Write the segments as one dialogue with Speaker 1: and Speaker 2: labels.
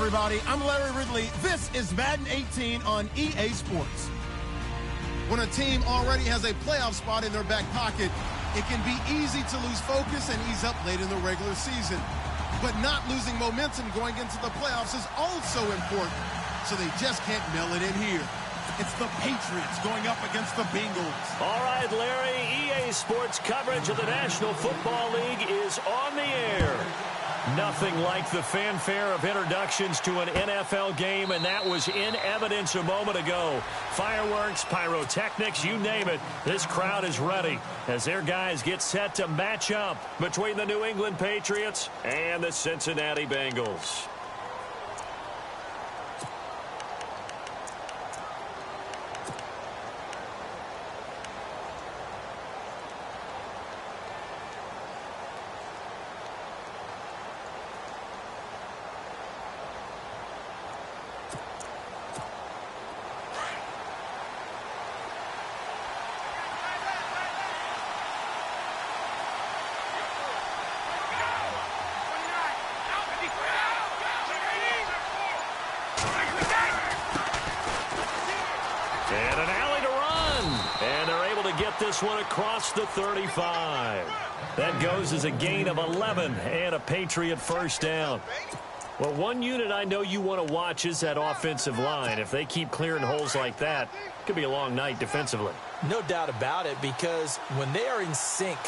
Speaker 1: everybody. I'm Larry Ridley. This is Madden 18 on EA Sports. When a team already has a playoff spot in their back pocket, it can be easy to lose focus and ease up late in the regular season. But not losing momentum going into the playoffs is also important, so they just can't mail it in here. It's the Patriots going up against the Bengals.
Speaker 2: All right, Larry, EA Sports coverage of the National Football League is on the air. Nothing like the fanfare of introductions to an NFL game, and that was in evidence a moment ago. Fireworks, pyrotechnics, you name it. This crowd is ready as their guys get set to match up between the New England Patriots and the Cincinnati Bengals. And an alley to run. And they're able to get this one across the 35. That goes as a gain of 11 and a Patriot first down. Well, one unit I know you want to watch is that offensive line. If they keep clearing holes like that, it could be a long night defensively.
Speaker 3: No doubt about it, because when they are in sync,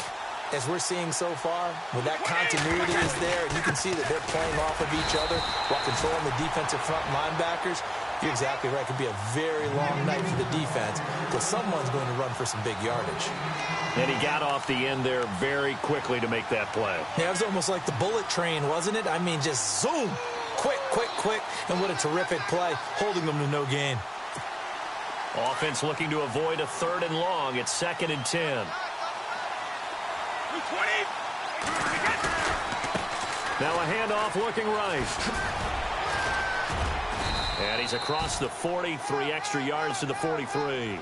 Speaker 3: as we're seeing so far, when that continuity is there, and you can see that they're playing off of each other while controlling the defensive front linebackers, you're exactly right. It could be a very long night for the defense because someone's going to run for some big yardage.
Speaker 2: And he got off the end there very quickly to make that play.
Speaker 3: Yeah, it was almost like the bullet train, wasn't it? I mean, just zoom, quick, quick, quick, and what a terrific play, holding them to no gain.
Speaker 2: Offense looking to avoid a 3rd and long. It's 2nd and 10. Now a handoff looking right. And he's across the 40, 3 extra yards to the 43.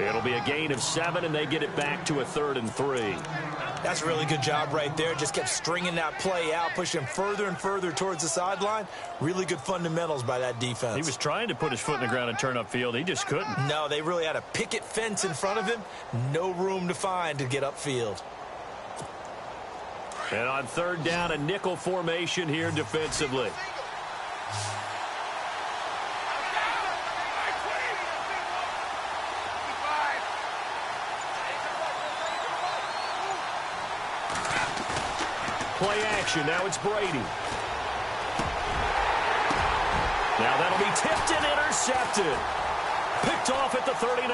Speaker 2: It'll be a gain of 7, and they get it back to a 3rd and 3.
Speaker 3: That's a really good job right there. Just kept stringing that play out, pushing further and further towards the sideline. Really good fundamentals by that defense. He
Speaker 2: was trying to put his foot in the ground and turn upfield. He just couldn't.
Speaker 3: No, they really had a picket fence in front of him. No room to find to get upfield.
Speaker 2: And on 3rd down, a nickel formation here defensively. Play action. Now it's Brady. Now that'll be tipped and intercepted. Picked off at the 39.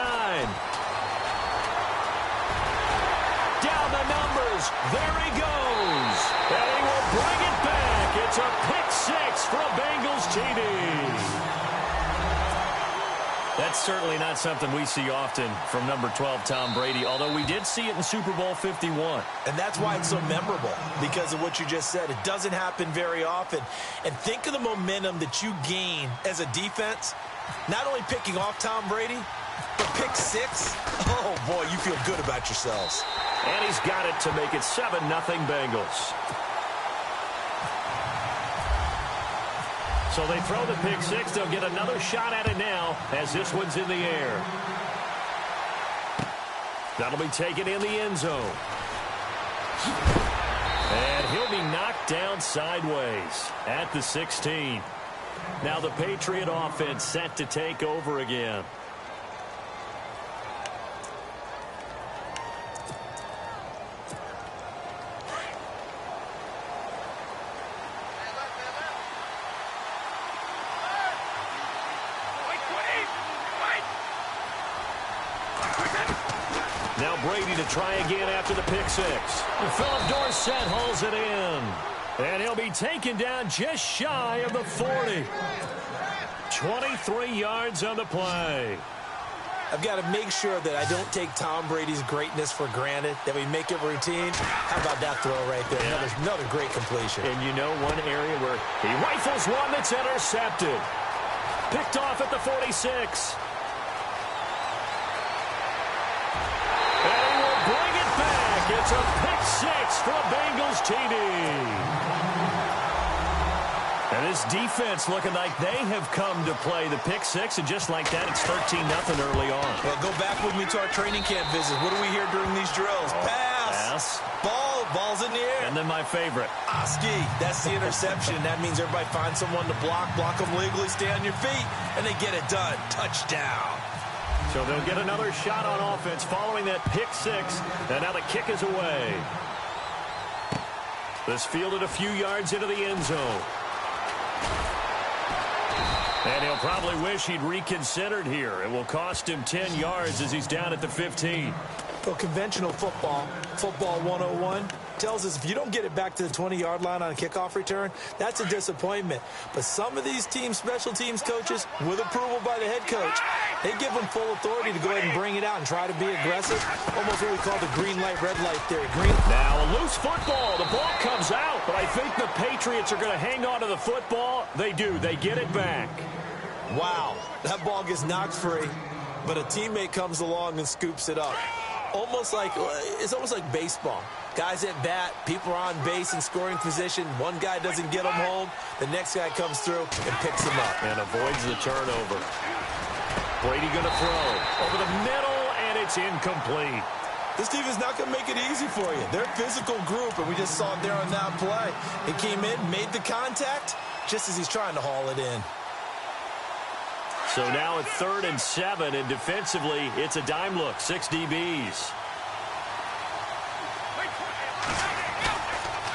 Speaker 2: Down the numbers. There he goes. And he will bring it back. It's a pick 6 for a Bengals TD. That's certainly not something we see often from number 12, Tom Brady, although we did see it in Super Bowl 51.
Speaker 3: And that's why it's so memorable, because of what you just said. It doesn't happen very often. And think of the momentum that you gain as a defense, not only picking off Tom Brady, but pick 6. Oh, boy, you feel good about yourselves.
Speaker 2: And he's got it to make it 7-0 Bengals. So they throw the pick 6. They'll get another shot at it now as this one's in the air. That'll be taken in the end zone. And he'll be knocked down sideways at the 16. Now the Patriot offense set to take over again. Now Brady to try again after the pick 6. Philip Dorsett hauls it in. And he'll be taken down just shy of the 40. 23 yards on the play.
Speaker 3: I've got to make sure that I don't take Tom Brady's greatness for granted, that we make it routine. How about that throw right there?
Speaker 2: Yeah.
Speaker 3: Another great completion.
Speaker 2: And you know one area where he rifles one that's intercepted. Picked off at the 46. Bring it back. It's a pick 6 for a Bengals TD. And this defense looking like they have come to play the pick six, and just like that, it's 13-0 early on.
Speaker 3: Well, go back with me to our training camp visit. What do we hear during these drills? Pass. Ball's in the air.
Speaker 2: And then my favorite.
Speaker 3: Oski, that's the interception. That means everybody finds someone to block them legally, stay on your feet, and they get it done. Touchdown.
Speaker 2: So they'll get another shot on offense following that pick six, and now the kick is away. This fielded a few yards into the end zone. And he'll probably wish he'd reconsidered here. It will cost him 10 yards as he's down at the 15.
Speaker 3: Well, conventional football 101, tells us if you don't get it back to the 20-yard line on a kickoff return, that's a disappointment. But some of these special teams coaches, with approval by the head coach, they give them full authority to go ahead and bring it out and try to be aggressive. Almost what we call the green light, red light theory.
Speaker 2: Now a loose football. The ball comes out, but I think the Patriots are going to hang on to the football. They do. They get it back.
Speaker 3: Wow, that ball gets knocked free, but a teammate comes along and scoops it up. It's almost like baseball. Guys at bat, people are on base in scoring position. One guy doesn't get them home. The next guy comes through and picks him up.
Speaker 2: And avoids the turnover. Brady going to throw over the middle, and it's incomplete.
Speaker 3: This team is not going to make it easy for you. They're a physical group, and we just saw it there on that play. He came in, made the contact, just as he's trying to haul it in.
Speaker 2: So now it's 3rd and 7, and defensively, it's a dime look, 6 DBs.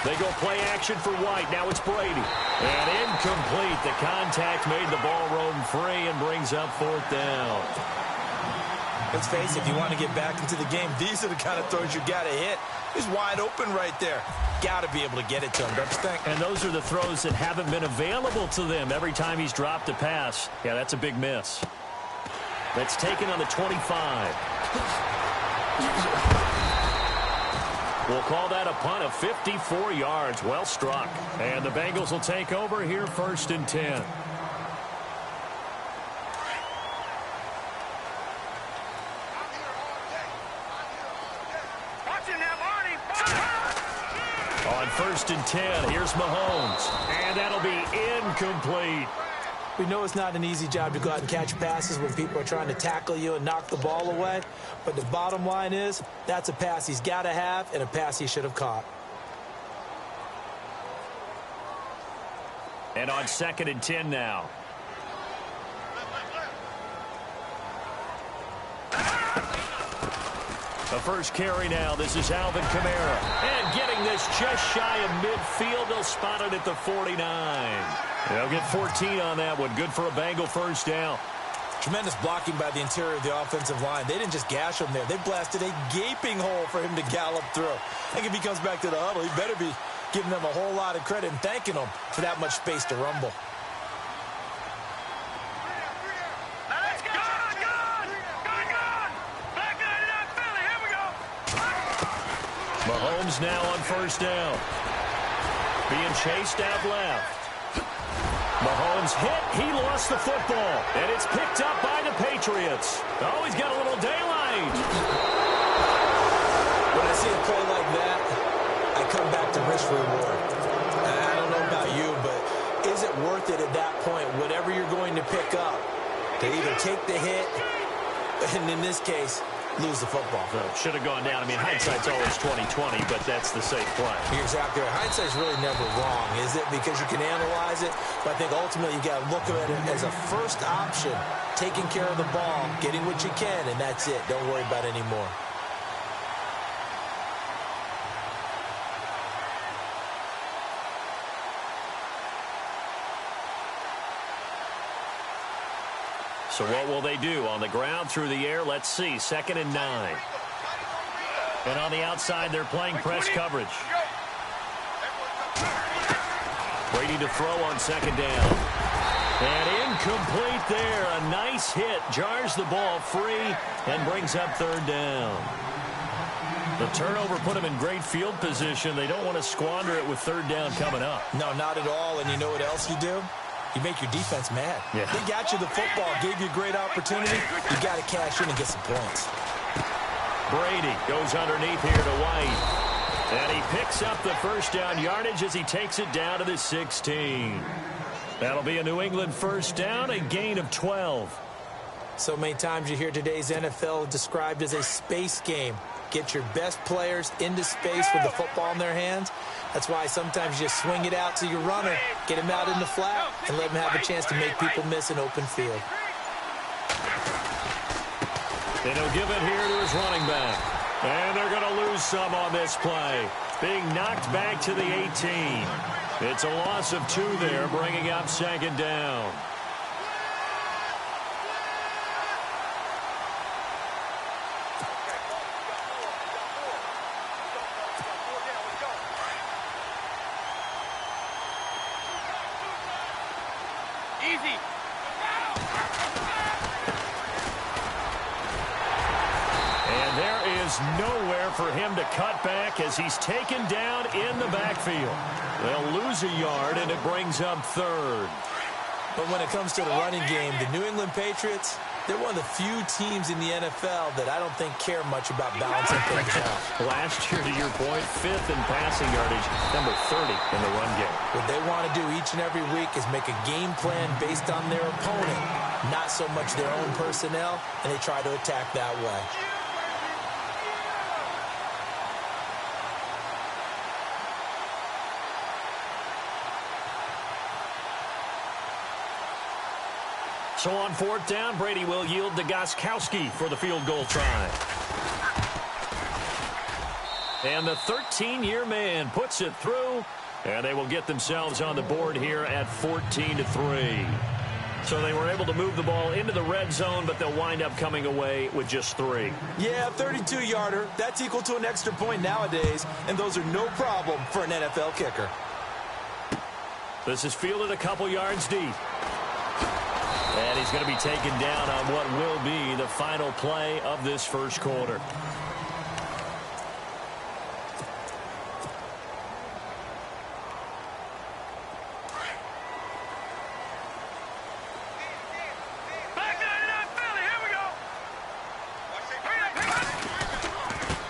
Speaker 2: They go play action for White. Now it's Brady. And incomplete. The contact made the ball roam free and brings up 4th down.
Speaker 3: Let's face it, if you want to get back into the game, these are the kind of throws you got to hit. He's wide open right there. Got to be able to get it to him, don't you think?
Speaker 2: And those are the throws that haven't been available to them every time he's dropped a pass. Yeah, that's a big miss. That's taken on the 25. We'll call that a punt of 54 yards. Well struck. And the Bengals will take over here 1st and 10. On 1st and 10, here's Mahomes. And that'll be incomplete.
Speaker 3: We know it's not an easy job to go out and catch passes when people are trying to tackle you and knock the ball away. But the bottom line is, that's a pass he's got to have and a pass he should have caught.
Speaker 2: And on 2nd and 10 now. The first carry now. This is Alvin Kamara. And getting this just shy of midfield. They'll spot it at the 49. They'll get 14 on that one. Good for a Bengal first down.
Speaker 3: Tremendous blocking by the interior of the offensive line. They didn't just gash him there. They blasted a gaping hole for him to gallop through. I think if he comes back to the huddle, he better be giving them a whole lot of credit and thanking them for that much space to rumble.
Speaker 2: Mahomes now on first down. Being chased out left. Mahomes hit. He lost the football. And it's picked up by the Patriots. Oh, he's got a little daylight.
Speaker 3: When I see a play like that, I come back to risk reward. I don't know about you, but is it worth it at that point, whatever you're going to pick up, to either take the hit, and in this case, lose the football?
Speaker 2: Should have gone down. I mean, hindsight's always 20/20, but that's the safe play.
Speaker 3: You're exactly right. Hindsight's really never wrong, is it? Because you can analyze it, but I think ultimately you got to look at it as a first option, taking care of the ball, getting what you can, and that's it. Don't worry about it anymore.
Speaker 2: So what will they do? On the ground, through the air, let's see. 2nd and 9. And on the outside, they're playing press coverage. Brady to throw on 2nd down. And incomplete there. A nice hit. Jars the ball free and brings up 3rd down. The turnover put them in great field position. They don't want to squander it with 3rd down coming up.
Speaker 3: No, not at all. And you know what else you do? You make your defense mad.
Speaker 2: Yeah.
Speaker 3: They got you the football, gave you a great opportunity. You got to cash in and get some points.
Speaker 2: Brady goes underneath here to White. And he picks up the first down yardage as he takes it down to the 16. That'll be a New England first down, a gain of 12.
Speaker 3: So many times you hear today's NFL described as a space game. Get your best players into space with the football in their hands. That's why sometimes you just swing it out to your runner, get him out in the flat, and let him have a chance to make people miss an open field.
Speaker 2: And he'll give it here to his running back. And they're going to lose some on this play. Being knocked back to the 18. It's a loss of 2 there, bringing up second down.
Speaker 4: Easy.
Speaker 2: And there is nowhere for him to cut back as he's taken down in the backfield. They'll lose a yard, and it brings up 3rd.
Speaker 3: But when it comes to the running game, the New England Patriots, they're one of the few teams in the NFL that I don't think care much about balancing things out.
Speaker 2: Last year, to your point, 5th in passing yardage, number 30 in the run game.
Speaker 3: What they want to do each and every week is make a game plan based on their opponent, not so much their own personnel, and they try to attack that way.
Speaker 2: So on 4th down, Brady will yield to Gostkowski for the field goal try. And the 13-year man puts it through, and they will get themselves on the board here at 14-3. So they were able to move the ball into the red zone, but they'll wind up coming away with just 3.
Speaker 3: Yeah, 32-yarder. That's equal to an extra point nowadays, and those are no problem for an NFL kicker.
Speaker 2: This is fielded a couple yards deep. And he's going to be taken down on what will be the final play of this first quarter.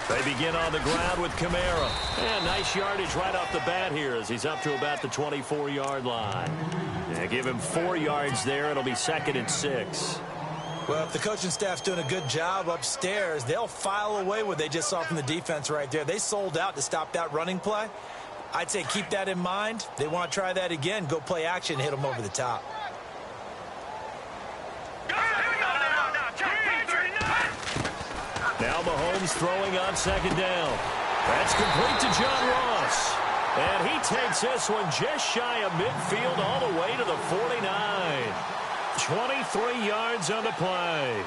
Speaker 2: They begin on the ground with Kamara. And nice yardage right off the bat here as he's up to about the 24-yard line. Yeah, give him 4 yards there. It'll be 2nd and 6.
Speaker 3: Well, if the coaching staff's doing a good job upstairs, they'll file away what they just saw from the defense right there. They sold out to stop that running play. I'd say keep that in mind. They want to try that again. Go play action and hit them over the top.
Speaker 2: Now Mahomes throwing on 2nd down. That's complete to John Ross. And he takes this one just shy of midfield all the way to the 49. 23 yards on the play.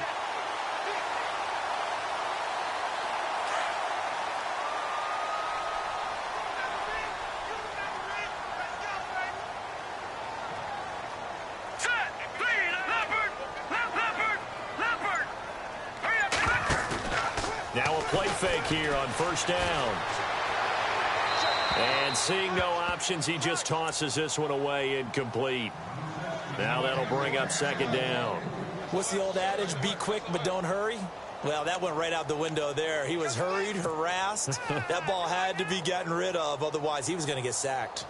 Speaker 2: Now a play fake here on 1st down. And seeing no options, he just tosses this one away incomplete. Now that'll bring up 2nd down.
Speaker 3: What's the old adage? Be quick, but don't hurry. Well, that went right out the window there. He was hurried, harassed. That ball had to be gotten rid of. Otherwise, he was going to get sacked.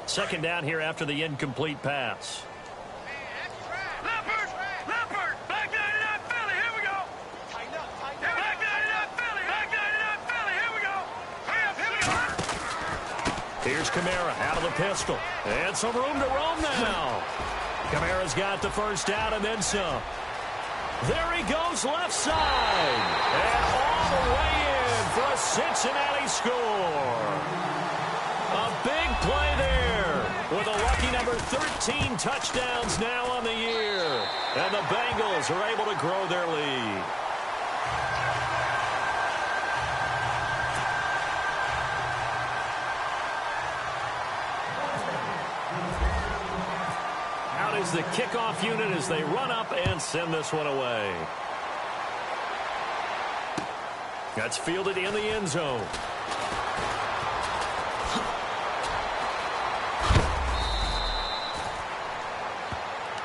Speaker 2: Second down here after the incomplete pass. Here's Kamara out of the pistol. And some room to roam now. Kamara's got the first down and then some. There he goes left side. And all the way in for a Cincinnati score. A big play there with a lucky number 13 touchdowns now on the year. And the Bengals are able to grow their lead. Is the kickoff unit as they run up and send this one away. That's fielded in the end zone.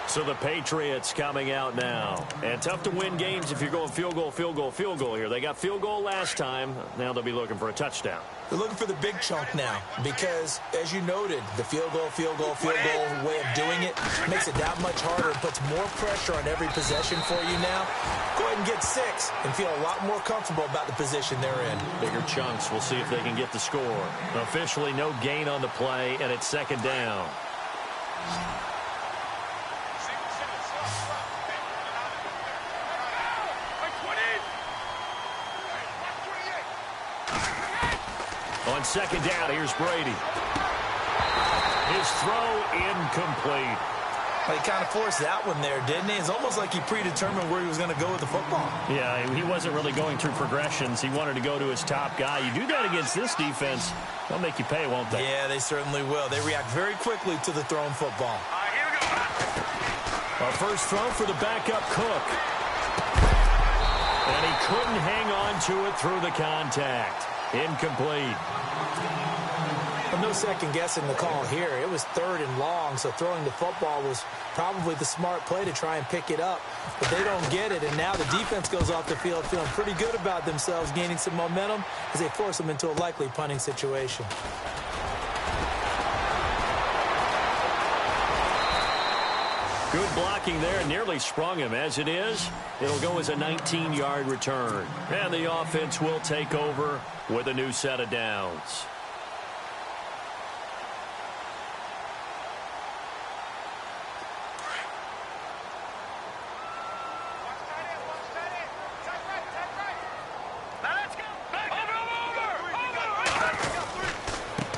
Speaker 2: So the Patriots coming out now. And tough to win games if you're going field goal, field goal, field goal here. They got field goal last time. Now they'll be looking for a touchdown.
Speaker 3: They're looking for the big chunk now because, as you noted, the field goal way of doing it makes it that much harder and puts more pressure on every possession for you now. Go ahead and get 6 and feel a lot more comfortable about the position they're in.
Speaker 2: Bigger chunks. We'll see if they can get the score. Officially no gain on the play, and it's second down. On second down, here's Brady. His throw incomplete.
Speaker 3: Well, he kind of forced that one there, didn't he? It's almost like he predetermined where he was going to go with the football.
Speaker 2: Yeah, he wasn't really going through progressions. He wanted to go to his top guy. You do that against this defense, they'll make you pay, won't they?
Speaker 3: Yeah, they certainly will. They react very quickly to the thrown football.
Speaker 2: Here we go. Our first throw for the backup Cook. And he couldn't hang on to it through the contact. Incomplete.
Speaker 3: No second guessing the call here. It was 3rd and long, so throwing the football was probably the smart play to try and pick it up. But they don't get it, and now the defense goes off the field feeling pretty good about themselves, gaining some momentum as they force them into a likely punting situation.
Speaker 2: Good blocking there, nearly sprung him. As it is, it'll go as a 19-yard return. And the offense will take over with a new set of downs.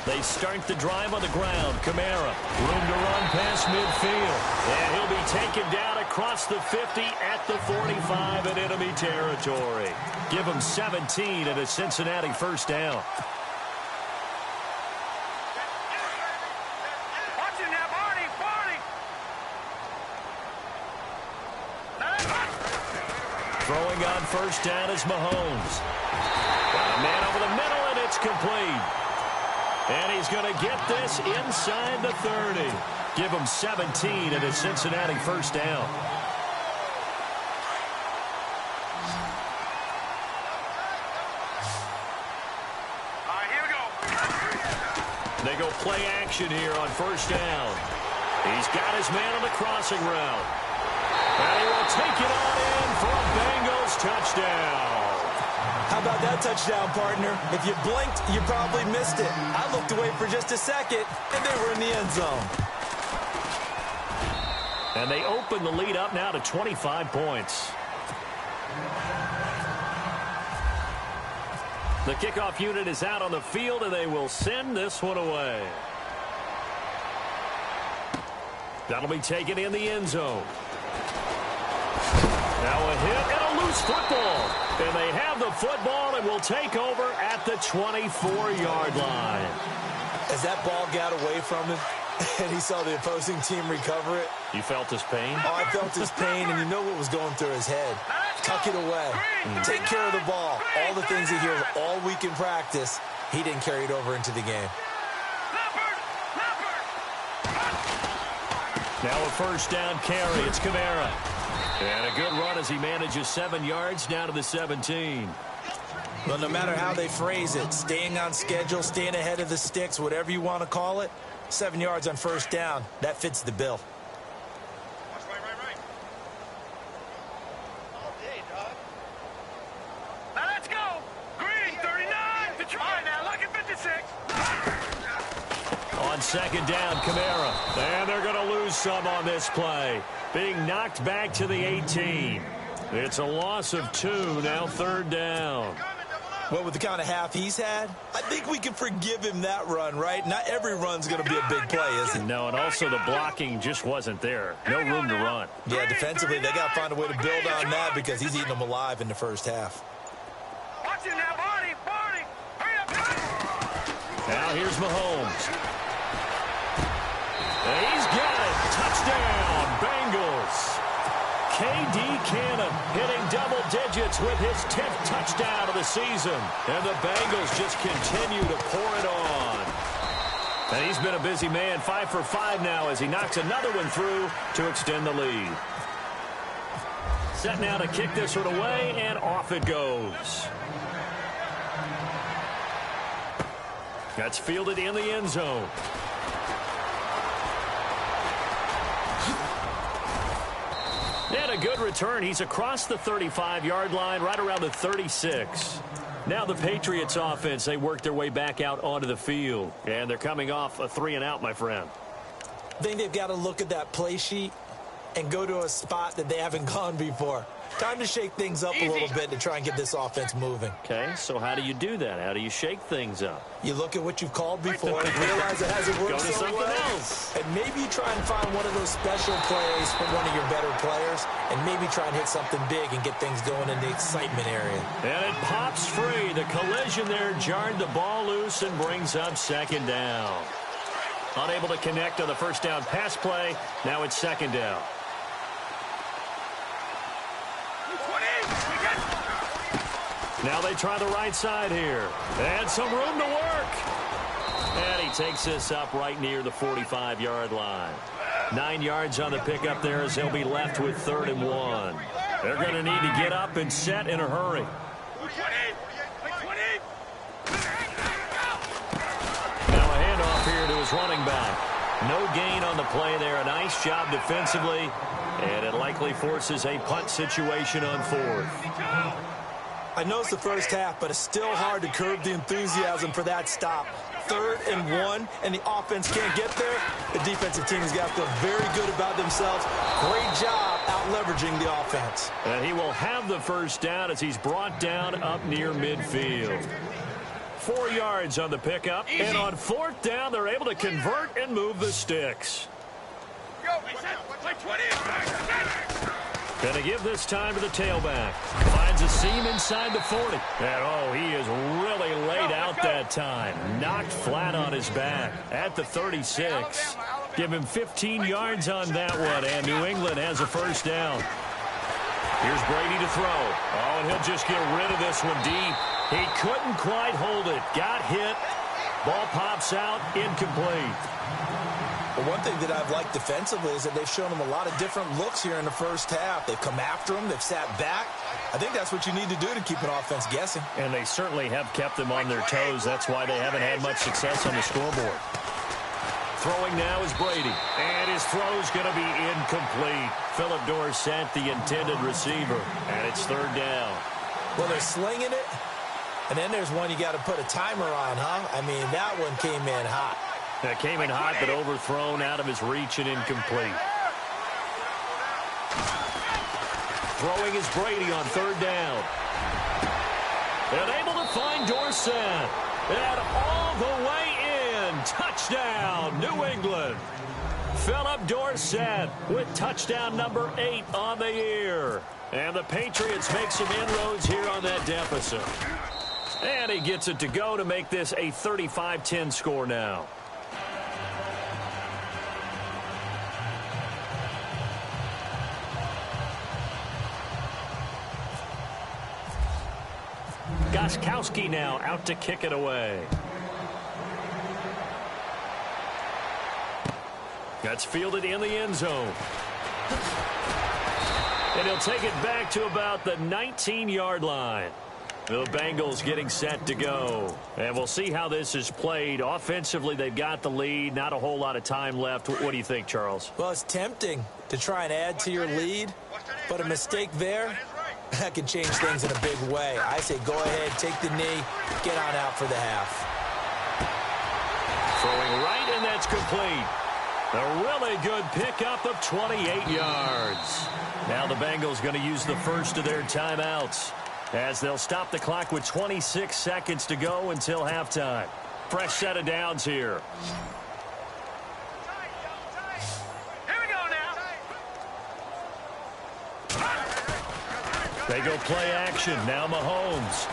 Speaker 2: They start the drive on the ground. Kamara, room to run past midfield. And he'll be taken down across the 50 at the 45 in enemy territory. Give him 17 and a Cincinnati first down. Throwing on first down is Mahomes. Got a man over the middle, and it's complete. And he's going to get this inside the 30. Give him 17 and a Cincinnati first down.
Speaker 4: Here we go.
Speaker 2: They go play action here on first down. He's got his man on the crossing route. And he will take it on in for a Bengals touchdown.
Speaker 3: How about that touchdown, partner? If you blinked, you probably missed it. I looked away for just a second, and they were in the end zone.
Speaker 2: And they open the lead up now to 25 points. The kickoff unit is out on the field, and they will send this one away. That'll be taken in the end zone. Now a hit and a loose football. And they have the football and will take over at the 24-yard line.
Speaker 3: As that ball got away from him and he saw the opposing team recover it.
Speaker 2: You felt his pain?
Speaker 3: Oh, I felt his pain, and you know what was going through his head. Tuck it away. Take care of the ball. All the things he hears all week in practice, he didn't carry it over into the game.
Speaker 2: Now a first down carry. It's Kamara. And a good run as he manages 7 yards down to the 17.
Speaker 3: Well, no matter how they phrase it, staying on schedule, staying ahead of the sticks, whatever you want to call it, 7 yards on first down, that fits the bill.
Speaker 4: Right. All day, dog. Now let's go. Green, 39. Detroit now, look at 56.
Speaker 2: On second down, Kamara. And they're going to lose some on this play. Being knocked back to the 18. It's a loss of 2, now third down.
Speaker 3: Well, with the kind of half he's had, I think we can forgive him that run, right? Not every run's going to be a big play, is it?
Speaker 2: No, and also the blocking just wasn't there. No room to run.
Speaker 3: Yeah, defensively, they got to find a way to build on that because he's eating them alive in the first half.
Speaker 4: Watch it now, Barney. Hurry up,
Speaker 2: Now here's Mahomes. And he's got it. Touchdown, Bengals. K.D. Cannon hitting double digits with his 10th touchdown of the season. And the Bengals just continue to pour it on. And he's been a busy man, 5 for 5 now as he knocks another one through to extend the lead. Set now to kick this one away, and off it goes. That's fielded in the end zone. And a good return. He's across the 35-yard line, right around the 36. Now the Patriots offense, they work their way back out onto the field. And they're coming off a 3-and-out, my friend.
Speaker 3: I think they've got to look at that play sheet and go to a spot that they haven't gone before. Time to shake things up a little bit to try and get this offense moving.
Speaker 2: Okay, so how do you do that? How do you shake things up?
Speaker 3: You look at what you've called before and realize it hasn't worked so well.
Speaker 2: Else.
Speaker 3: And maybe you try and find one of those special plays from one of your better players and maybe try and hit something big and get things going in the excitement area.
Speaker 2: And it pops free. The collision there jarred the ball loose and brings up second down. Unable to connect on the first down pass play. Now it's second down. Now they try the right side here. And some room to work. And he takes this up right near the 45-yard line. 9 yards on the pickup there as they'll be left with 3rd and 1. They're going to need to get up and set in a hurry. Now a handoff here to his running back. No gain on the play there. A nice job defensively. And it likely forces a punt situation on 4th.
Speaker 3: I know it's the first half, but it's still hard to curb the enthusiasm for that stop. 3rd and 1, and the offense can't get there. The defensive team has got to feel very good about themselves. Great job out-leveraging the offense.
Speaker 2: And he will have the first down as he's brought down up near midfield. 4 yards on the pickup, and on 4th down, they're able to convert and move the sticks. Going to give this time to the tailback. Finds a seam inside the 40. And, oh, he is really laid out that time. Knocked flat on his back at the 36. Give him 15 yards on that one, and New England has a first down. Here's Brady to throw. Oh, and he'll just get rid of this one deep. He couldn't quite hold it. Got hit. Ball pops out. Incomplete.
Speaker 3: Well, one thing that I've liked defensively is that they've shown him a lot of different looks here in the first half. They've come after him. They've sat back. I think that's what you need to do to keep an offense guessing.
Speaker 2: And they certainly have kept them on their toes. That's why they haven't had much success on the scoreboard. Throwing now is Brady. And his throw's going to be incomplete. Philip Dorsett, the intended receiver. And it's 3rd down.
Speaker 3: Well, they're slinging it. And then there's one you got to put a timer on, huh? I mean, that one came in hot.
Speaker 2: That came in hot, but overthrown, out of his reach and incomplete. Throwing is Brady on 3rd down. And able to find Dorsett. And all the way in. Touchdown, New England. Philip Dorsett with touchdown number 8 on the year. And the Patriots make some inroads here on that deficit. And he gets it to go to make this a 35-10 score now. Gostkowski now out to kick it away. That's fielded in the end zone. And he'll take it back to about the 19-yard line. The Bengals getting set to go. And we'll see how this is played. Offensively, they've got the lead. Not a whole lot of time left. What do you think, Charles?
Speaker 3: Well, it's tempting to try and add to your lead, but a mistake there, that can change things in a big way. I say go ahead, take the knee, get on out for the half.
Speaker 2: Throwing right, and that's complete. A really good pickup of 28 yards. Now the Bengals going to use the first of their timeouts as they'll stop the clock with 26 seconds to go until halftime. Fresh set of downs here. They go play action. Now Mahomes.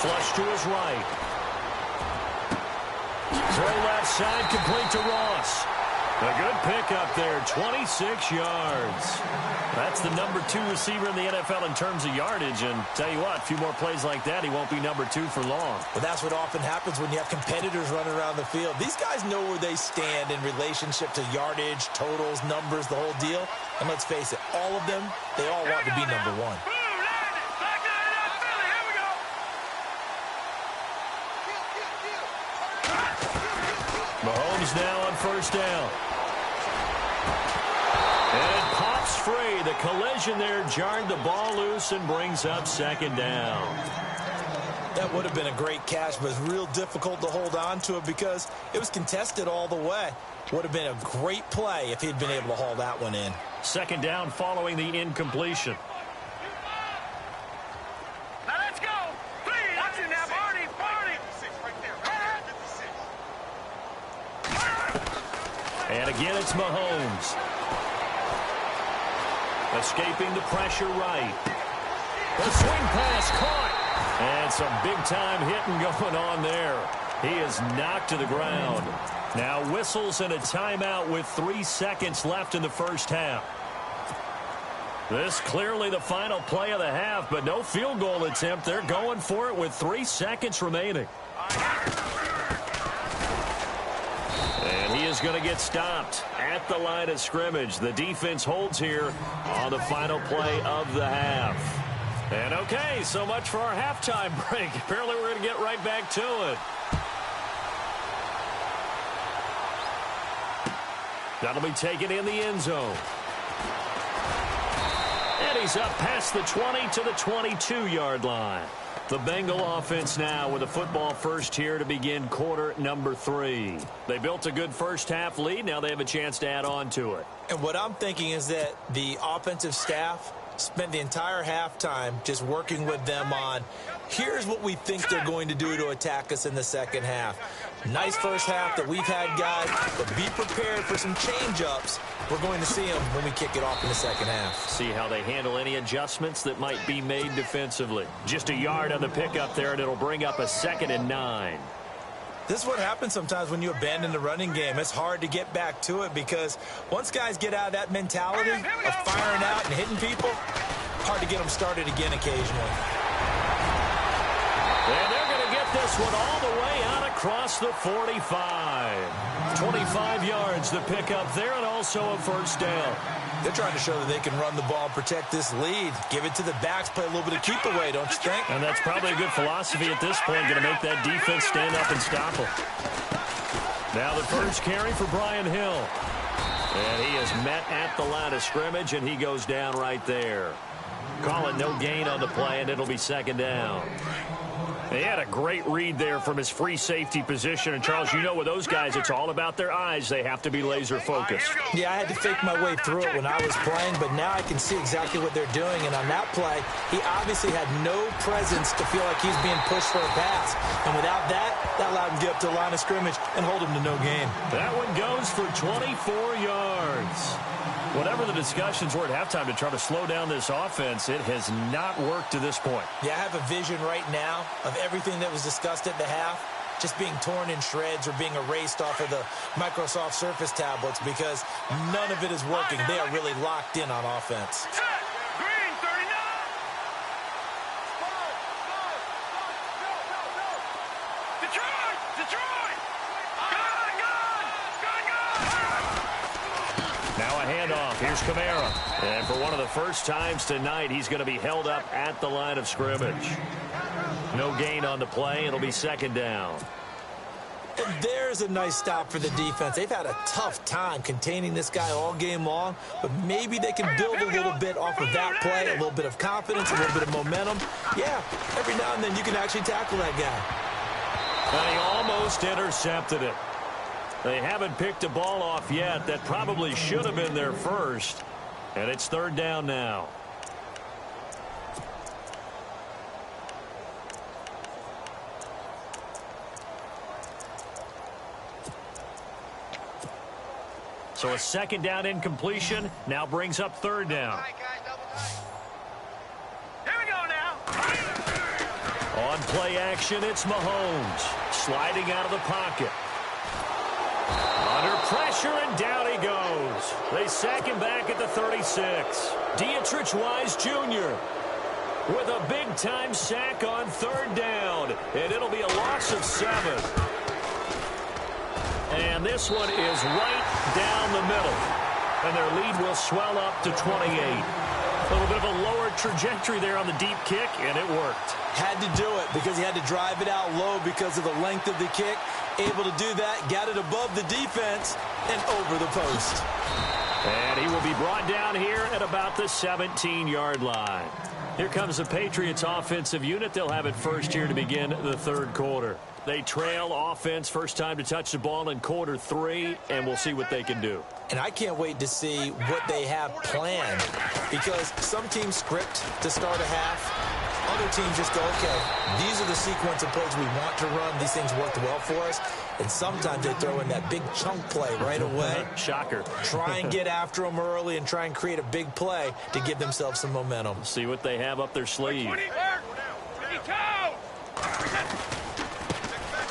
Speaker 2: Flush to his right. Throw left side, complete to Ross. A good pickup there, 26 yards. That's the number 2 receiver in the NFL in terms of yardage. And tell you what, a few more plays like that, he won't be number 2 for long.
Speaker 3: Well, that's what often happens when you have competitors running around the field. These guys know where they stand in relationship to yardage, totals, numbers, the whole deal. And let's face it, all of them, they all want to be number 1.
Speaker 2: Mahomes now on first down. And it pops free. The collision there jarred the ball loose and brings up second down.
Speaker 3: That would have been a great catch, but it's real difficult to hold on to it because it was contested all the way. Would have been a great play if he'd been able to haul that one in.
Speaker 2: Second down following the incompletion.
Speaker 4: Now let's go. Please. Watch it now, Barney.
Speaker 2: And again, it's Mahomes. Escaping the pressure right. The swing pass caught. And some big-time hitting going on there. He is knocked to the ground. Now whistles and a timeout with 3 seconds left in the first half. This clearly the final play of the half, but no field goal attempt. They're going for it with 3 seconds remaining. And he is going to get stopped at the line of scrimmage. The defense holds here on the final play of the half. And okay, so much for our halftime break. Apparently we're going to get right back to it. That'll be taken in the end zone. And he's up past the 20 to the 22-yard line. The Bengal offense now with a football first here to begin quarter number 3. They built a good first half lead. Now they have a chance to add on to it.
Speaker 3: And what I'm thinking is that the offensive staff spent the entire halftime just working with them on, here's what we think they're going to do to attack us in the second half. Nice first half that we've had, guys, but be prepared for some change-ups. We're going to see them when we kick it off in the second half.
Speaker 2: See how they handle any adjustments that might be made defensively. Just a yard on the pickup there, and it'll bring up a 2nd and 9.
Speaker 3: This is what happens sometimes when you abandon the running game. It's hard to get back to it because once guys get out of that mentality of firing out and hitting people, hard to get them started again occasionally.
Speaker 2: And they're going to get this one all the way out across the 45. 25 yards to pick up there, and also a first down.
Speaker 3: They're trying to show that they can run the ball and protect this lead. Give it to the backs, play a little bit of keep away, don't you think?
Speaker 2: And that's probably a good philosophy at this point, going to make that defense stand up and stop them. Now the first carry for Brian Hill. And he is met at the line of scrimmage, and he goes down right there. Call it no gain on the play, and it'll be second down. He had a great read there from his free safety position. And, Charles, you know with those guys, it's all about their eyes. They have to be laser-focused.
Speaker 3: Yeah, I had to fake my way through it when I was playing, but now I can see exactly what they're doing. And on that play, he obviously had no presence to feel like he's being pushed for a pass. And without that, that allowed him to get up to the line of scrimmage and hold him to no gain.
Speaker 2: That one goes for 24 yards. Whatever the discussions were at halftime to try to slow down this offense, it has not worked to this point.
Speaker 3: Yeah, I have a vision right now of everything that was discussed at the half just being torn in shreds or being erased off of the Microsoft Surface tablets because none of it is working. They are really locked in on offense.
Speaker 4: Green, 39. Detroit! Detroit! Gone!
Speaker 2: Now a handoff. Here's Kamara. And for one of the first times tonight, he's going to be held up at the line of scrimmage. No gain on the play. It'll be second down.
Speaker 3: And there's a nice stop for the defense. They've had a tough time containing this guy all game long, but maybe they can build a little bit off of that play, a little bit of confidence, a little bit of momentum. Yeah, every now and then you can actually tackle that guy.
Speaker 2: And he almost intercepted it. They haven't picked a ball off yet. That probably should have been their first. And it's third down now. So a second down incompletion now brings up third down.
Speaker 4: Here we go now.
Speaker 2: On play action, it's Mahomes. Sliding out of the pocket. Under pressure, and down he goes. They sack him back at the 36. Dietrich Wise Jr. with a big-time sack on third down. And it'll be a loss of 7. And this one is right down the middle. And their lead will swell up to 28. A little bit of a lower trajectory there on the deep kick, and it worked.
Speaker 3: Had to do it because he had to drive it out low because of the length of the kick. Able to do that, got it above the defense and over the post.
Speaker 2: And he will be brought down here at about the 17-yard line. Here comes the Patriots offensive unit. They'll have it first here to begin the third quarter. They trail offense, first time to touch the ball in quarter 3, and we'll see what they can do.
Speaker 3: And I can't wait to see what they have planned, because some teams script to start a half. Other teams just go, okay, these are the sequence of plays we want to run. These things worked well for us. And sometimes they throw in that big chunk play right away.
Speaker 2: Shocker.
Speaker 3: Try and get after them early and try and create a big play to give themselves some momentum.
Speaker 2: See what they have up their sleeve.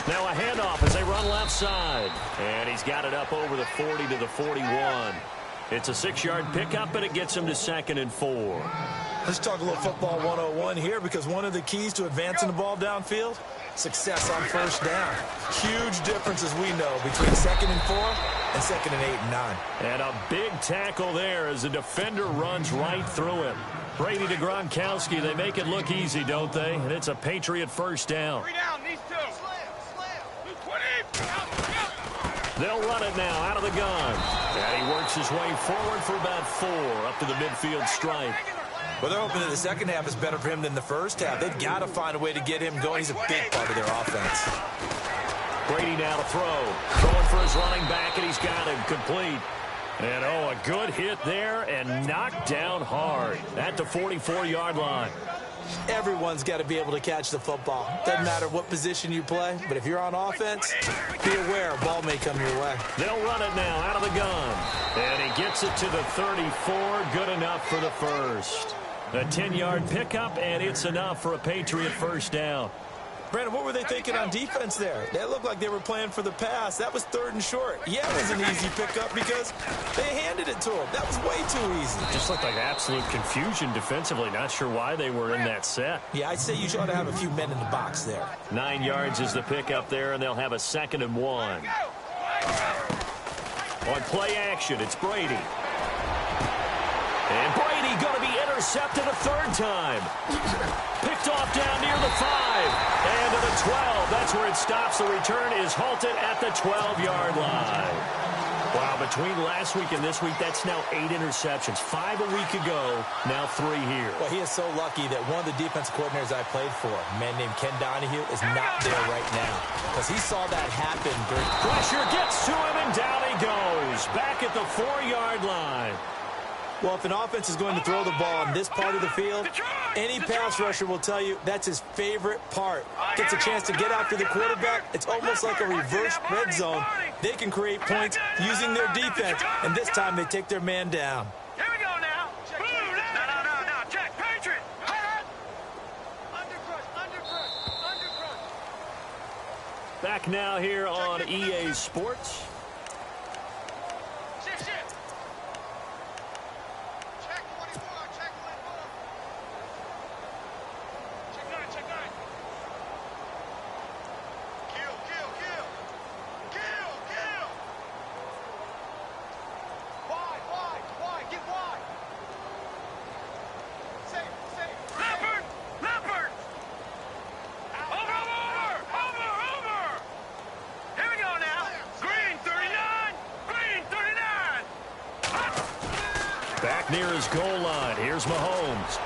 Speaker 2: Now a handoff as they run left side. And he's got it up over the 40 to the 41. It's a 6-yard pickup, but it gets him to 2nd and 4.
Speaker 3: Let's talk a little football 101 here, because one of the keys to advancing the ball downfield, success on first down. Huge difference, as we know, between 2nd and 4 and 2nd and 8 and 9.
Speaker 2: And a big tackle there as the defender runs right through him. Brady to Gronkowski, they make it look easy, don't they? And it's a Patriot first down.
Speaker 4: 3 down, these two.
Speaker 2: They'll run it now out of the gun. And he works his way forward for about 4 up to the midfield stripe.
Speaker 3: Well, they're hoping that the second half is better for him than the first half. They've got to find a way to get him going. He's a big part of their offense.
Speaker 2: Brady now to throw. Throwing for his running back, and he's got him complete. And, oh, a good hit there and knocked down hard at the 44-yard line.
Speaker 3: Everyone's got to be able to catch the football. Doesn't matter what position you play, but if you're on offense, be aware a ball may come your way.
Speaker 2: They'll run it now out of the gun. And he gets it to the 34. Good enough for the first. A 10-yard pickup, and it's enough for a Patriot first down.
Speaker 3: Brandon, what were they thinking on defense there? That looked like they were playing for the pass. That was 3rd and short. Yeah, it was an easy pickup because they handed it to him. That was way too easy.
Speaker 2: Just looked like absolute confusion defensively. Not sure why they were in that set.
Speaker 3: Yeah, I'd say you ought to have a few men in the box there.
Speaker 2: 9 yards is the pickup there, and they'll have a 2nd and 1. On play action, it's Brady. And Brady going to be intercepted a 3rd time. Picked off down near the 5. And to the 12. That's where it stops. The return is halted at the 12-yard line. Wow, between last week and this week, that's now 8 interceptions. 5 a week ago, now 3 here.
Speaker 3: Well, he is so lucky that one of the defensive coordinators I played for, a man named Ken Donahue, is not there right now. Because he saw that happen.
Speaker 2: Pressure gets to him, and down he goes. Back at the 4-yard line.
Speaker 3: Well, if an offense is going to throw the ball on this part of the field, any pass rusher will tell you that's his favorite part. Gets a chance to get after the quarterback. It's almost like a reverse red zone. They can create points using their defense, and this time they take their man down.
Speaker 4: Here we go now. No. Check. Patriot. Undercrush.
Speaker 2: Back now here on EA Sports. Near his goal line. Here's Mahomes.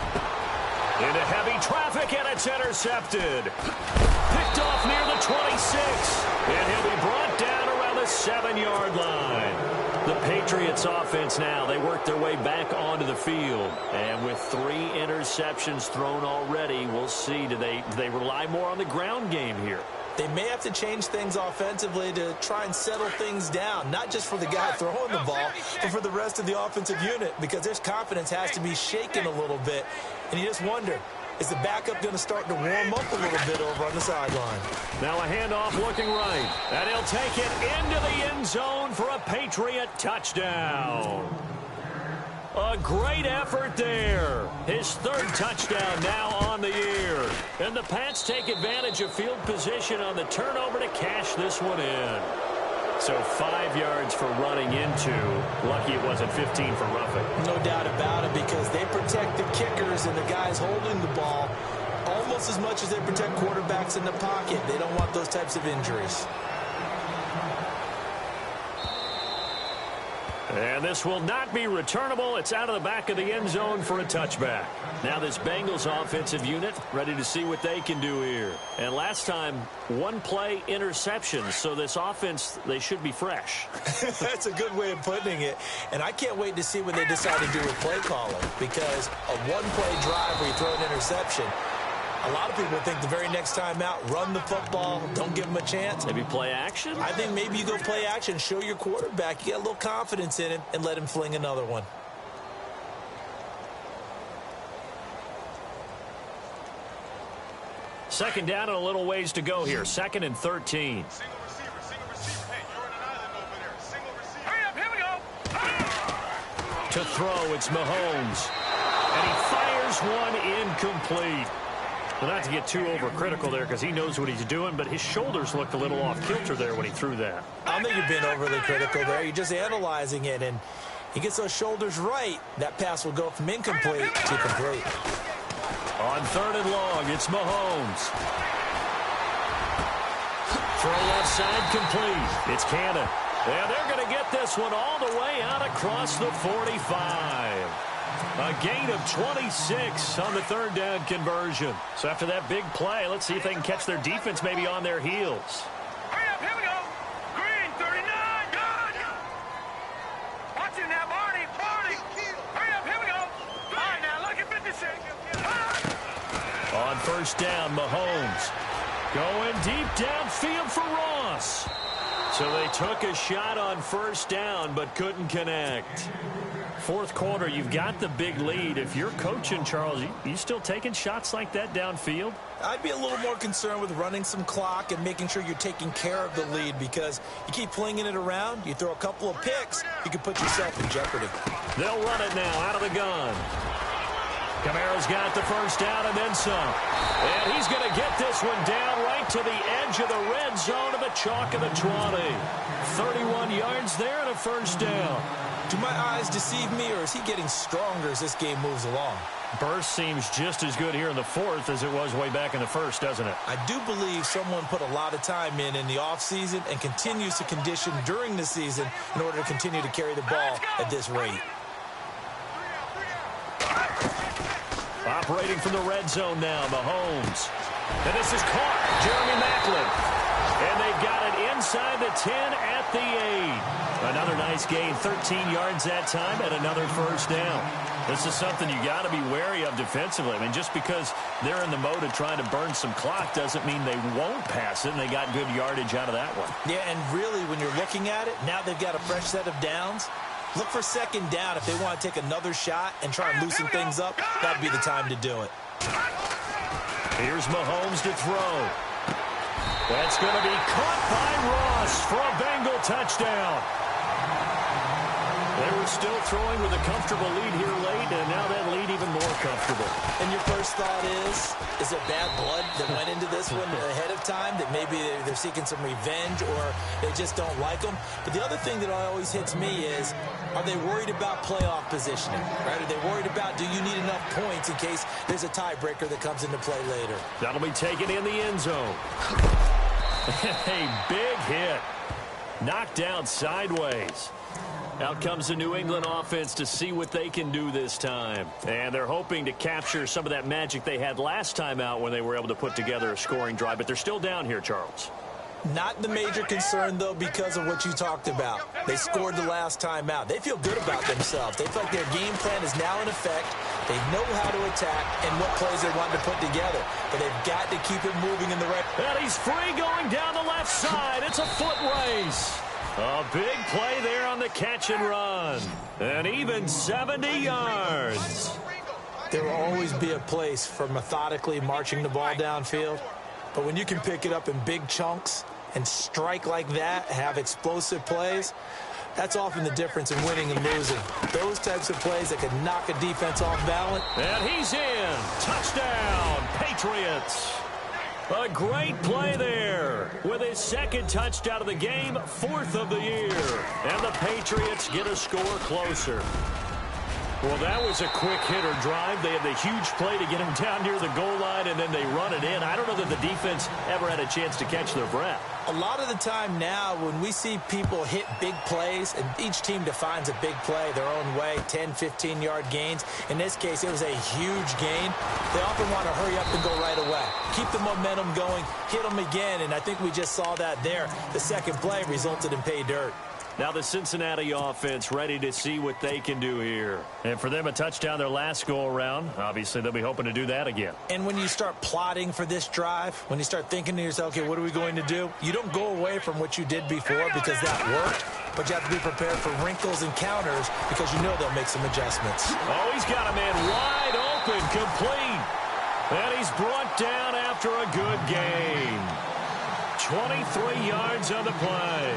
Speaker 2: Into heavy traffic, and it's intercepted. Picked off near the 26. And he'll be brought down around the 7-yard line. The Patriots offense now, they work their way back onto the field. And with 3 interceptions thrown already, we'll see. Do they rely more on the ground game here?
Speaker 3: They may have to change things offensively to try and settle things down, not just for the guy throwing the ball, but for the rest of the offensive unit, because their confidence has to be shaken a little bit. And you just wonder, is the backup going to start to warm up a little bit over on the sideline?
Speaker 2: Now a handoff looking right, and he'll take it into the end zone for a Patriot touchdown. A great effort there. His 3rd touchdown now on the year. And the Pats take advantage of field position on the turnover to cash this one in. So 5 yards for running into. Lucky it wasn't 15 for roughing.
Speaker 3: No doubt about it, because they protect the kickers and the guys holding the ball almost as much as they protect quarterbacks in the pocket. They don't want those types of injuries.
Speaker 2: And this will not be returnable. It's out of the back of the end zone for a touchback. Now this Bengals offensive unit ready to see what they can do here. And last time, one play interception. So this offense, they should be fresh.
Speaker 3: That's a good way of putting it. And I can't wait to see what they decide to do with play calling. Because a one-play drive where you throw an interception, a lot of people think the very next time out, run the football, don't give them a chance.
Speaker 2: Maybe play action?
Speaker 3: I think maybe you go play action, show your quarterback, you get a little confidence in him, and let him fling another one.
Speaker 2: Second down and a little ways to go here. 2nd and 13.
Speaker 4: Single receiver. Hey, you're on an island over there. Single receiver. Hurry up, here we go.
Speaker 2: To throw, it's Mahomes. And he fires one incomplete. Well, not to get too overcritical there because he knows what he's doing, but his shoulders looked a little off kilter there when he threw that.
Speaker 3: I don't think you've been overly critical there. You're just analyzing it, and he gets those shoulders right. That pass will go from incomplete to complete.
Speaker 2: On 3rd and long, it's Mahomes. Throw left side complete. It's Cannon. And they're going to get this one all the way out across the 45. A gain of 26 on the 3rd down conversion. So after that big play, let's see if they can catch their defense maybe on their heels.
Speaker 4: Hurry up, here we go. Green, 39, good. Watch it now, Barney. Hurry up, here we go. All right, now, look at 56.
Speaker 2: On 1st down, Mahomes going deep downfield for Ross. So they took a shot on 1st down but couldn't connect. 4th quarter, you've got the big lead. If you're coaching, Charles, you still taking shots like that downfield?
Speaker 3: I'd be a little more concerned with running some clock and making sure you're taking care of the lead because you keep flinging it around, you throw a couple of picks, you can put yourself in jeopardy.
Speaker 2: They'll run it now out of the gun. Camaro's got the 1st down and then some. And he's going to get this one down right to the edge of the red zone of the chalk of the 20. 31 yards there and a 1st down.
Speaker 3: Do my eyes deceive me, or is he getting stronger as this game moves along?
Speaker 2: Burst seems just as good here in the 4th as it was way back in the 1st, doesn't it?
Speaker 3: I do believe someone put a lot of time in the offseason and continues to condition during the season in order to continue to carry the ball at this rate.
Speaker 2: Operating from the red zone now, Mahomes. And this is caught. Jeremy Maclin. And they've got it inside the 10 at the 8. Another nice gain, 13 yards that time, and another 1st down. This is something you got to be wary of defensively. I mean, just because they're in the mode of trying to burn some clock doesn't mean they won't pass it, and they got good yardage out of that one.
Speaker 3: Yeah, and really, when you're looking at it, now they've got a fresh set of downs. Look for 2nd down. If they want to take another shot and try and loosen things up, that'd be the time to do it.
Speaker 2: Here's Mahomes to throw. That's going to be caught by Ross for a Bengal touchdown. They were still throwing with a comfortable lead here late, and now that lead even more comfortable.
Speaker 3: And your first thought is it bad blood that went into this one ahead of time, that maybe they're seeking some revenge or they just don't like them? But the other thing that always hits me is, are they worried about playoff positioning? Right? Are they worried about, do you need enough points in case there's a tiebreaker that comes into play later?
Speaker 2: That'll be taken in the end zone. A big hit. Knocked down sideways. Out comes the New England offense to see what they can do this time. And they're hoping to capture some of that magic they had last time out when they were able to put together a scoring drive. But they're still down here, Charles.
Speaker 3: Not the major concern, though, because of what you talked about. They scored the last time out. They feel good about themselves. They feel like their game plan is now in effect. They know how to attack and what plays they want to put together. But they've got to keep it moving in the right.
Speaker 2: And he's free going down the left side. It's a foot race. A big play there on the catch and run. And even 70 yards.
Speaker 3: There will always be a place for methodically marching the ball downfield. But when you can pick it up in big chunks and strike like that, have explosive plays, that's often the difference in winning and losing. Those types of plays that can knock a defense off balance.
Speaker 2: And he's in. Touchdown, Patriots. A great play there with his 2nd touchdown of the game, 4th of the year. And the Patriots get a score closer. Well, that was a quick hitter drive. They had the huge play to get him down near the goal line, and then they run it in. I don't know that the defense ever had a chance to catch their breath.
Speaker 3: A lot of the time now when we see people hit big plays, and each team defines a big play their own way, 10, 15-yard gains. In this case, it was a huge gain. They often want to hurry up and go right away. Keep the momentum going, hit them again, and I think we just saw that there. The second play resulted in pay dirt.
Speaker 2: Now the Cincinnati offense ready to see what they can do here. And for them, a touchdown their last go-around. Obviously, they'll be hoping to do that again.
Speaker 3: And when you start plotting for this drive, when you start thinking to yourself, okay, what are we going to do? You don't go away from what you did before because that worked, but you have to be prepared for wrinkles and counters because you know they'll make some adjustments.
Speaker 2: Oh, he's got a man wide open, complete. And he's brought down after a good gain. 23 yards on the play.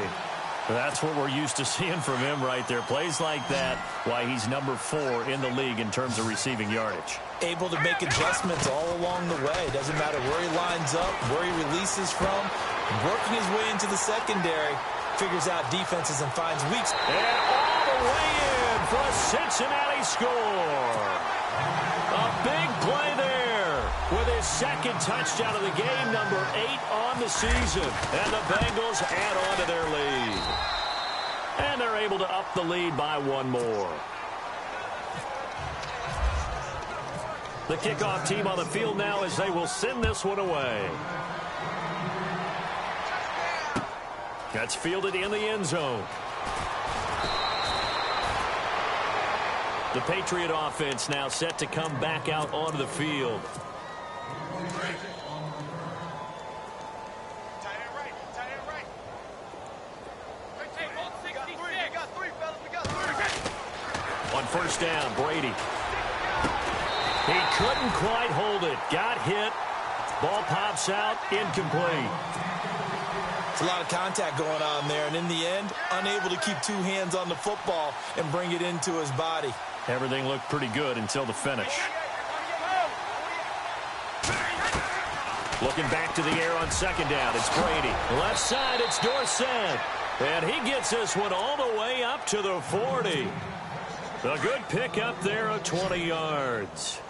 Speaker 2: That's what we're used to seeing from him right there. Plays like that, why he's number 4 in the league in terms of receiving yardage.
Speaker 3: Able to make adjustments all along the way. Doesn't matter where he lines up, where he releases from. Working his way into the secondary. Figures out defenses and finds weaks.
Speaker 2: And all the way in for a Cincinnati score. A big play there with his second touchdown of the game, number 8 on the season. And the Bengals add on to their lead. And they're able to up the lead by 1 more. The kickoff team on the field now as they will send this one away. That's fielded in the end zone. The Patriot offense now set to come back out onto the field. On first down, Brady. He couldn't quite hold it. Got hit. Ball pops out. Incomplete.
Speaker 3: It's a lot of contact going on there, and in the end, unable to keep 2 hands on the football and bring it into his body.
Speaker 2: Everything looked pretty good until the finish. Looking back to the air on second down, it's Brady. Left side, it's Dorsett. And he gets this one all the way up to the 40. A good pick up there of 20 yards.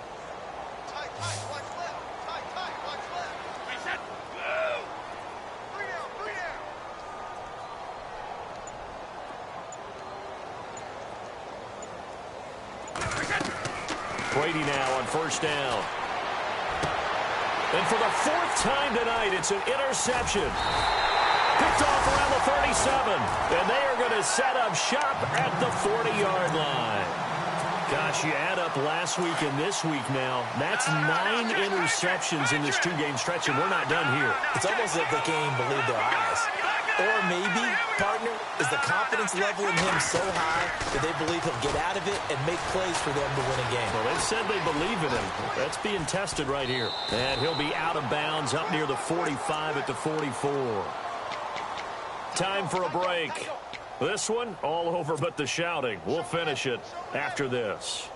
Speaker 2: Brady now on first down. And for the 4th time tonight, it's an interception. Picked off around the 37. And they are going to set up shop at the 40-yard line. Gosh, you add up last week and this week now. That's 9 interceptions in this 2-game stretch, and we're not done here.
Speaker 3: It's almost like they can't even believe their eyes. Or maybe, partner, is the confidence level in him so high that they believe he'll get out of it and make plays for them to win a game.
Speaker 2: Well, they've said they believe in him. That's being tested right here. And he'll be out of bounds up near the 45 at the 44. Time for a break. This one, all over but the shouting. We'll finish it after this.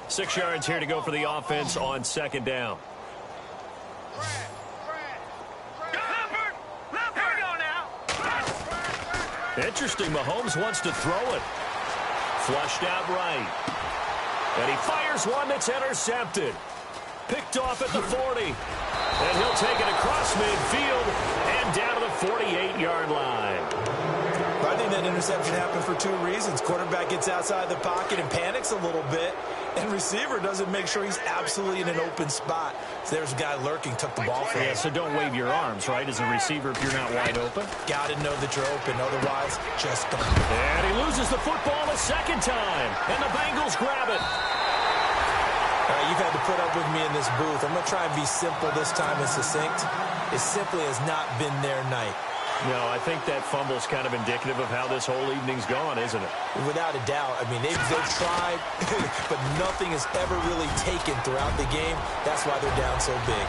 Speaker 2: 6 yards here to go for the offense on second down. Interesting, Mahomes wants to throw it. Flushed out right. And he fires one that's intercepted. Picked off at the 40. And he'll take it across midfield and down to the 48-yard line.
Speaker 3: I think that interception happened for 2 reasons. Quarterback gets outside the pocket and panics a little bit. And receiver doesn't make sure he's absolutely in an open spot. So there's a guy lurking, took the ball from him.
Speaker 2: Yeah, so don't wave your arms, right, as a receiver if you're not wide open.
Speaker 3: Got to know that you're open. Otherwise, just don't.
Speaker 2: And he loses the football a second time. And the Bengals grab it.
Speaker 3: You've had to put up with me in this booth. I'm going to try and be simple this time and succinct. It simply has not been their night.
Speaker 2: No, I think that fumble's kind of indicative of how this whole evening's gone, isn't it?
Speaker 3: Without a doubt. I mean, they've tried, but nothing has ever really taken throughout the game. That's why they're down so big.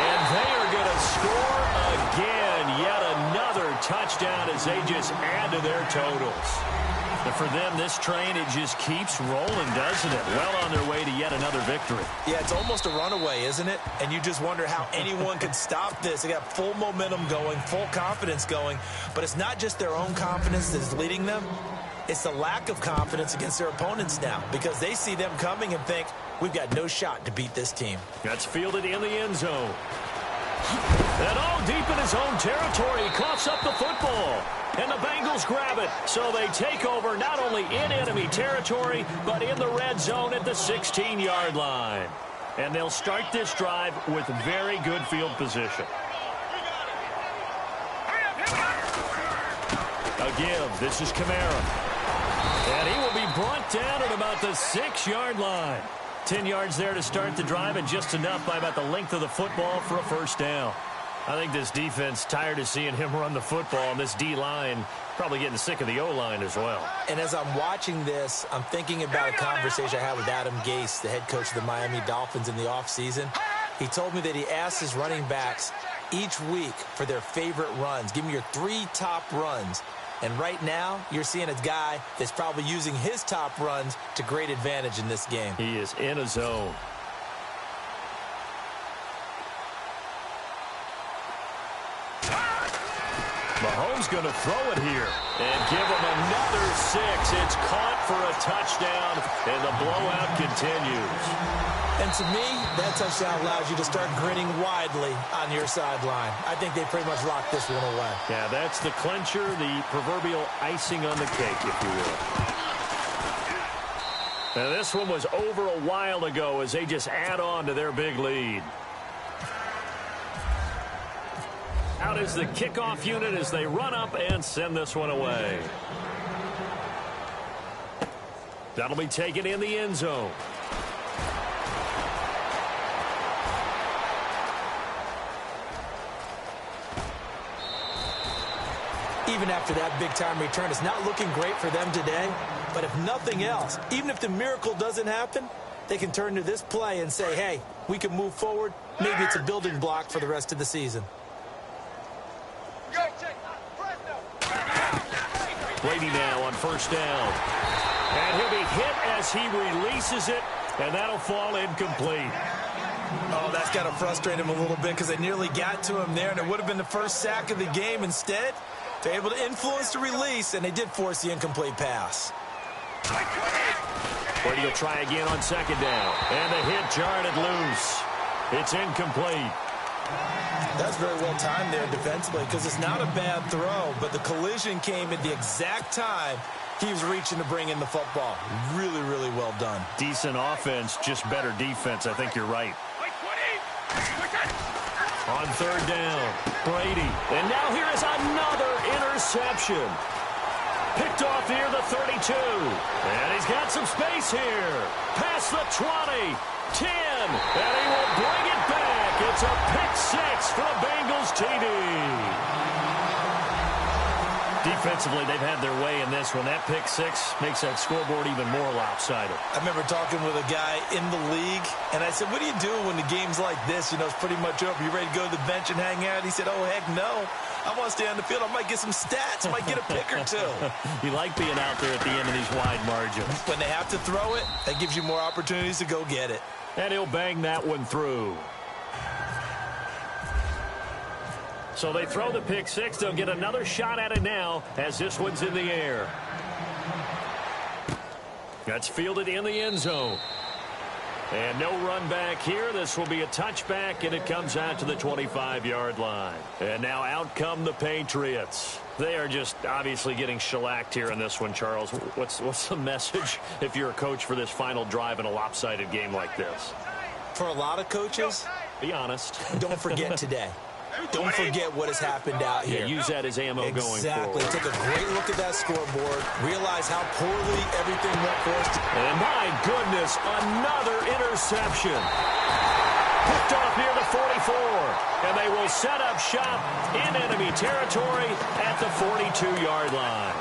Speaker 2: And they are going to score again. Yet another touchdown as they just add to their totals. And for them, this train, it just keeps rolling, doesn't it? Well on their way to yet another victory.
Speaker 3: Yeah, it's almost a runaway, isn't it? And you just wonder how anyone could stop this. They got full momentum going, full confidence going. But it's not just their own confidence that is leading them. It's the lack of confidence against their opponents now because they see them coming and think, we've got no shot to beat this team.
Speaker 2: That's fielded in the end zone. And all deep in his own territory, he coughs up the football. And the Bengals grab it. So they take over not only in enemy territory, but in the red zone at the 16-yard line. And they'll start this drive with very good field position. A give. This is Kamara. And he will be brought down at about the 6-yard line. 10 yards there to start the drive, and just enough by about the length of the football for a first down. I think this defense tired of seeing him run the football, and this D-line probably getting sick of the O-line as well.
Speaker 3: And as I'm watching this, I'm thinking about a conversation I had with Adam Gase, the head coach of the Miami Dolphins in the offseason. He told me that he asked his running backs each week for their favorite runs. Give me your 3 top runs. And right now, you're seeing a guy that's probably using his top runs to great advantage in this game.
Speaker 2: He is in a zone. Mahomes going to throw it here and give him another 6. It's caught for a touchdown, and the blowout continues.
Speaker 3: And to me, that touchdown allows you to start grinning widely on your sideline. I think they pretty much locked this one away.
Speaker 2: Yeah, that's the clincher, the proverbial icing on the cake, if you will. Now, this one was over a while ago as they just add on to their big lead. Out is the kickoff unit as they run up and send this one away. That'll be taken in the end zone.
Speaker 3: Even after that big-time return, it's not looking great for them today. But if nothing else, even if the miracle doesn't happen, they can turn to this play and say, hey, we can move forward. Maybe it's a building block for the rest of the season.
Speaker 2: Brady now on first down. And he'll be hit as he releases it, and that'll fall incomplete.
Speaker 3: Oh, that's got to frustrate him a little bit because they nearly got to him there, and it would have been the first sack of the game. Instead, they're able to influence the release, and they did force the incomplete pass.
Speaker 2: Brady will try again on second down. And the hit jarred it loose. It's incomplete.
Speaker 3: That's very well timed there defensively because it's not a bad throw, but the collision came at the exact time he was reaching to bring in the football. Really, really well done.
Speaker 2: Decent offense, just better defense. I think you're right. On third down, Brady. And now here is another interception. Picked off near the 32. And he's got some space here. Past the 20. 10. And he will bring it back. It's a pick-6 for the Bengals TD. Defensively, they've had their way in this one. That pick-6 makes that scoreboard even more lopsided.
Speaker 3: I remember talking with a guy in the league, and I said, what do you do when the game's like this? You know, it's pretty much over. You ready to go to the bench and hang out? He said, oh, heck no. I want to stay on the field. I might get some stats. I might get a pick or two.
Speaker 2: You like being out there at the end of these wide margins.
Speaker 3: When they have to throw it, that gives you more opportunities to go get it.
Speaker 2: And he'll bang that one through. So they throw the pick-6. They'll get another shot at it now as this one's in the air. That's fielded in the end zone. And no run back here. This will be a touchback, and it comes out to the 25-yard line. And now out come the Patriots. They are just obviously getting shellacked here in this one, Charles. What's the message if you're a coach for this final drive in a lopsided game like this?
Speaker 3: For a lot of coaches,
Speaker 2: be honest.
Speaker 3: Don't forget today. Don't forget what has happened out here.
Speaker 2: Yeah, use that as ammo going forward.
Speaker 3: Exactly. Take a great look at that scoreboard. Realize how poorly everything went for us.
Speaker 2: And my goodness, another interception. Picked off near the 44. And they will set up shop in enemy territory at the 42-yard line.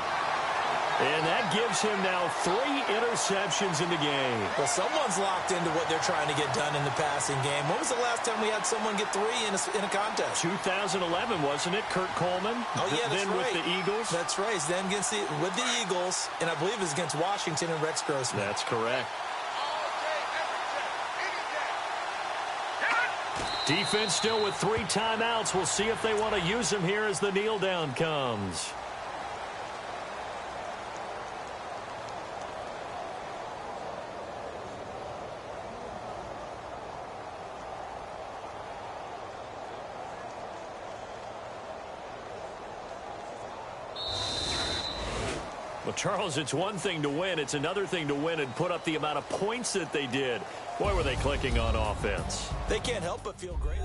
Speaker 2: And that gives him now 3 interceptions in the game.
Speaker 3: Well, someone's locked into what they're trying to get done in the passing game. When was the last time we had someone get 3 in a contest?
Speaker 2: 2011, wasn't it? Kurt Coleman.
Speaker 3: Oh, yeah, that's
Speaker 2: then
Speaker 3: right.
Speaker 2: with the Eagles.
Speaker 3: That's right. Then with the Eagles, and I believe it was against Washington and Rex Grossman.
Speaker 2: That's correct. Defense still with 3 timeouts. We'll see if they want to use them here as the kneel down comes. Well, Charles, it's one thing to win. It's another thing to win and put up the amount of points that they did. Boy, were they clicking on offense.
Speaker 3: They can't help but feel great.